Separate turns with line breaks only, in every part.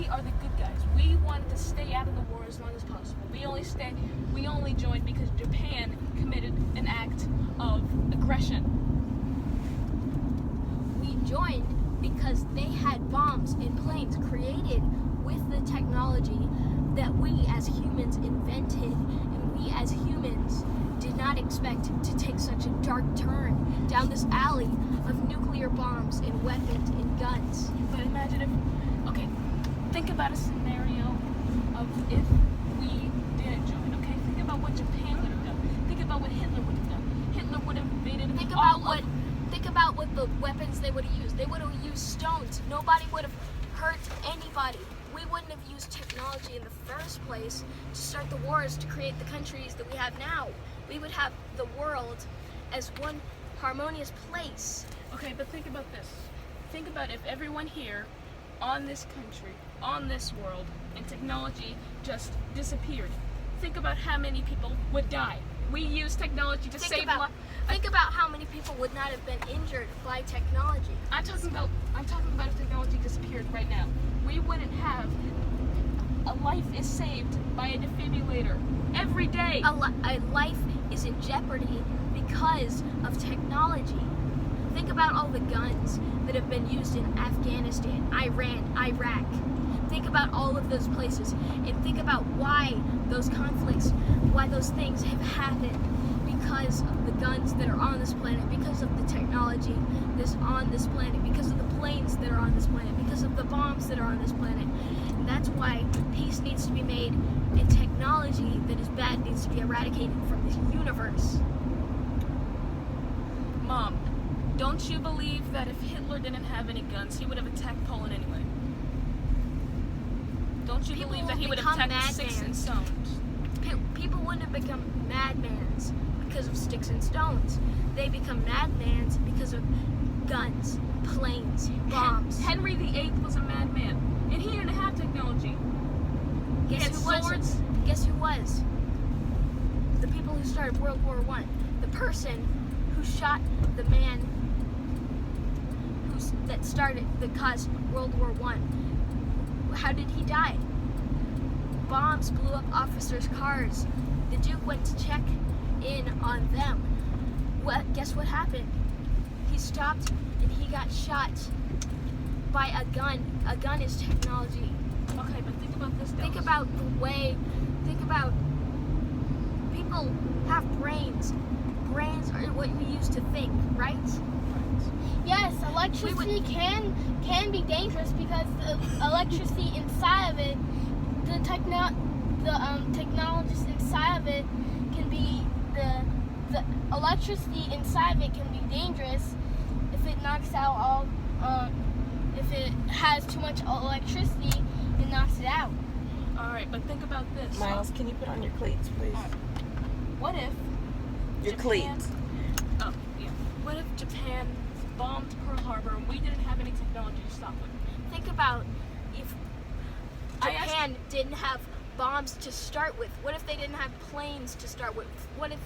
are the good guys. We wanted to stay out of the war as long as possible. We only joined because Japan committed an act of aggression.
We joined because they had bombs and planes created with the technology that we as humans invented, and we as humans did not expect to take such a dark turn down this alley of nuclear bombs and weapons and guns.
But imagine if, think about a scenario of if we didn't join, okay? Think about what Japan would have done. Think about what Hitler would have done. Hitler would have invaded
Think about what the weapons they would have used. They would have used stones. Nobody would have hurt anybody. We wouldn't have used technology in the first place to start the wars to create the countries that we have now. We would have the world as one harmonious place.
Okay, but think about this. Think about if everyone here on this country, on this world, and technology just disappeared. Think about how many people would die. We use technology to save lives.
Think about how many people would not have been injured by technology.
I'm talking about if technology disappeared right now. We wouldn't have a life is saved by a defibrillator every day.
A life is in jeopardy because of technology. Think about all the guns that have been used in Afghanistan, Iran, Iraq. Think about all of those places and think about why those conflicts, why those things have happened. Because of the guns that are on this planet, because of the technology that's on this planet, because of the planes that are on this planet, because of the bombs that are on this planet. And that's why peace needs to be made, and technology that is bad needs to be eradicated from this universe.
Mom, don't you believe that if Hitler didn't have any guns, he would have attacked Poland anyway? Don't you believe that he would have attacked sticks and stones?
People wouldn't have become madmans because of sticks and stones. They become madmans because of guns, planes, bombs.
Henry VIII was a madman, and he didn't have technology.
Guess who was? The people who started World War I. The person who shot the man that caused World War I. How did he die? Bombs blew up officers' cars. The Duke went to check in on them. Guess what happened? He stopped and he got shot by a gun. A gun is technology.
Okay, but think about this.
Think about people have brains. Brains are what we use to think, right?
Yes, electricity can be dangerous because the electricity inside of it, the technologists inside of it can be the electricity inside of it can be dangerous if it knocks out all if it has too much electricity, it knocks it out.
All right, but think about this.
Miles, can you put on your cleats, please?
What if
Your cleats.
Oh, yeah. What if Japan bombed Pearl Harbor and we didn't have any technology to stop it?
Think about if Japan didn't have bombs to start with. What if they didn't have planes to start with? What if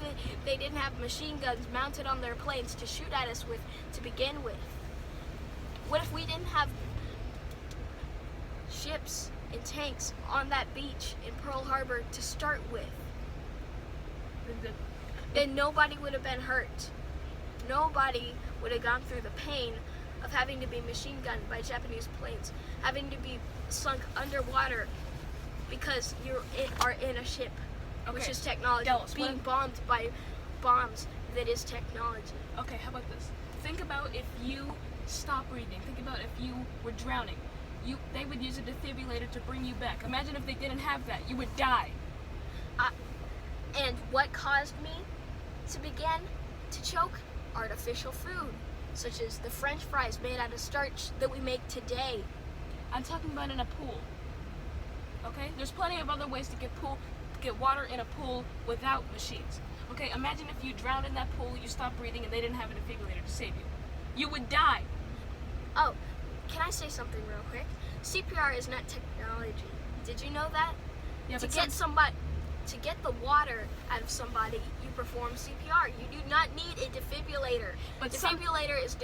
they didn't have machine guns mounted on their planes to shoot at us with to begin with? What if we didn't have ships and tanks on that beach in Pearl Harbor to start with? Then nobody would have been hurt. Nobody would have gone through the pain of having to be machine gunned by Japanese planes, having to be sunk underwater because you are in a ship, which is technology, being bombed by bombs that is technology.
Okay, how about this? Think about if you stop breathing. Think about if you were drowning. They would use a defibrillator to bring you back. Imagine if they didn't have that. You would die.
And what caused me to begin to choke? Artificial food, such as the French fries made out of starch that we make today.
I'm talking about in a pool. Okay? There's plenty of other ways to get water in a pool without machines. Okay, imagine if you drowned in that pool, you stopped breathing, and they didn't have a defibrillator to save you. You would die.
Oh, can I say something real quick? CPR is not technology. Did you know that?
Yeah,
To get the water out of somebody, you perform CPR. You do not need a defibrillator.
But
defibrillator is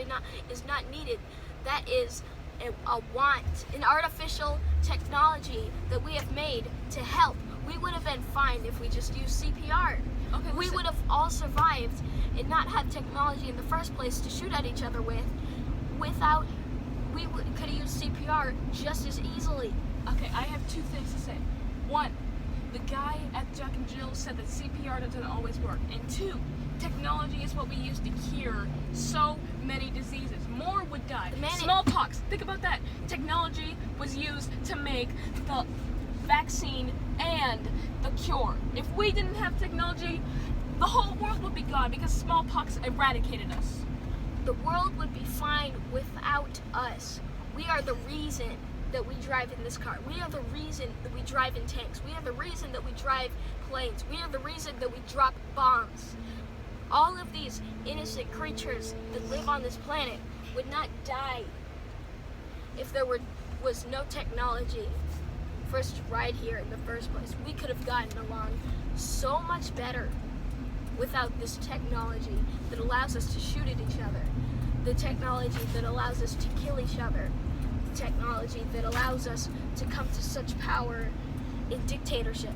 not needed. That is a want, an artificial technology. technology that we have made to help. We would have been fine if we just used CPR.
Okay,
We
listen.
would have all survived and not had technology in the first place to shoot at each other with. Without, could have used CPR just as easily.
Okay, I have two things to say. One, the guy at Jack and Jill said that CPR doesn't always work. And two, technology is what we use to cure so many diseases. More would die. Smallpox, think about that. Technology was used to make the vaccine and the cure. If we didn't have technology, the whole world would be gone because smallpox eradicated us.
The world would be fine without us. We are the reason that we drive in this car. We are the reason that we drive in tanks. We are the reason that we drive planes. We are the reason that we drop bombs. All of these innocent creatures that live on this planet would not die if there was no technology for us to ride here in the first place. We could have gotten along so much better without this technology that allows us to shoot at each other, the technology that allows us to kill each other, the technology that allows us to come to such power in dictatorship.